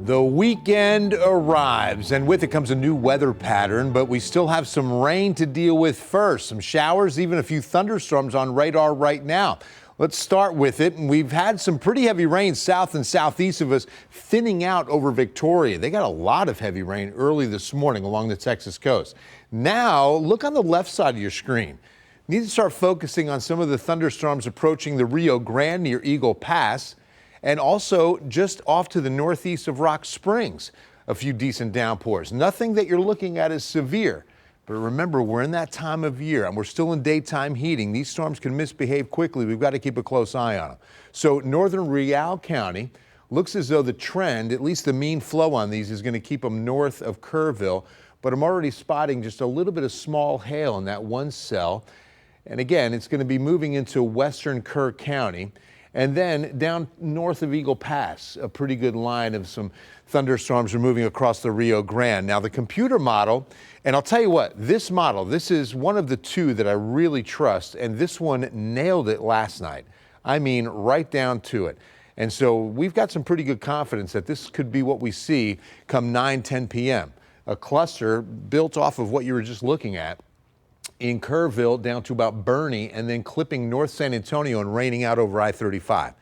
The weekend arrives, and with it comes a new weather pattern, but we still have some rain to deal with first. Some showers, even a few thunderstorms on radar right now. Let's start with it. And we've had some pretty heavy rain south and southeast of us, thinning out over Victoria. They got a lot of heavy rain early this morning along the Texas coast. Now, look on the left side of your screen. You need to start focusing on some of the thunderstorms approaching the Rio Grande near Eagle Pass, and also just off to the northeast of Rock Springs, a few decent downpours. Nothing that you're looking at as severe, but remember, we're in that time of year and we're still in daytime heating. These storms can misbehave quickly. We've got to keep a close eye on them. So northern Real County looks as though the trend, at least the mean flow on these, is going to keep them north of Kerrville, but I'm already spotting just a little bit of small hail in that one cell. And again, it's going to be moving into western Kerr County. And then down north of Eagle Pass, a pretty good line of some thunderstorms are moving across the Rio Grande. Now the computer model, and I'll tell you what, this model, this is one of the two that I really trust, and this one nailed it last night. I mean, right down to it. And so we've got some pretty good confidence that this could be what we see come 9-10 p.m. A cluster built off of what you were just looking at in Kerrville down to about Bernie, and then clipping North San Antonio and raining out over I-35.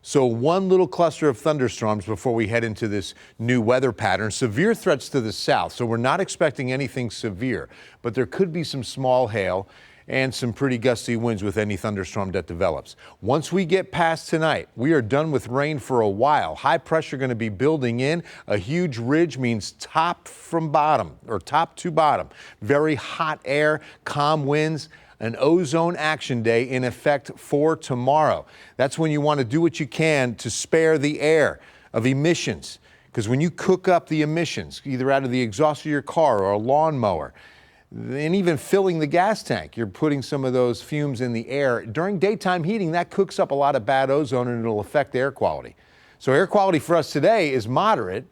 So one little cluster of thunderstorms before we head into this new weather pattern. Severe threats to the south, so we're not expecting anything severe, but there could be some small hail and some pretty gusty winds with any thunderstorm that develops. Once we get past tonight, we are done with rain for a while. High pressure going to be building in. A huge ridge means top from bottom, or top to bottom. Very hot air, calm winds. An ozone action day in effect for tomorrow. That's when you want to do what you can to spare the air of emissions. Because when you cook up the emissions, either out of the exhaust of your car or a lawnmower, and even filling the gas tank, you're putting some of those fumes in the air. During daytime heating, that cooks up a lot of bad ozone and it'll affect air quality. So air quality for us today is moderate,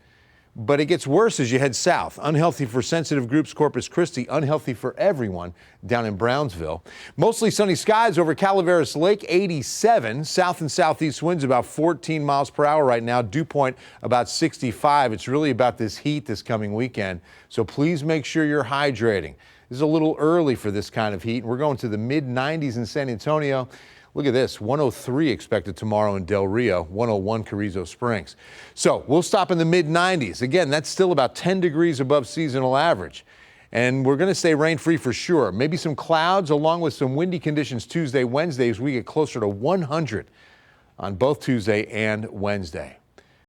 but it gets worse as you head south. Unhealthy for sensitive groups, Corpus Christi, unhealthy for everyone down in Brownsville. Mostly sunny skies over Calaveras Lake, 87. South and southeast winds about 14 miles per hour right now. Dew point about 65. It's really about this heat this coming weekend. So please make sure you're hydrating. This is a little early for this kind of heat. We're going to the mid-90s in San Antonio. Look at this, 103 expected tomorrow in Del Rio, 101 Carrizo Springs. So we'll stop in the mid-90s. Again, that's still about 10 degrees above seasonal average. And we're going to stay rain-free for sure. Maybe some clouds along with some windy conditions Tuesday, Wednesday as we get closer to 100 on both Tuesday and Wednesday.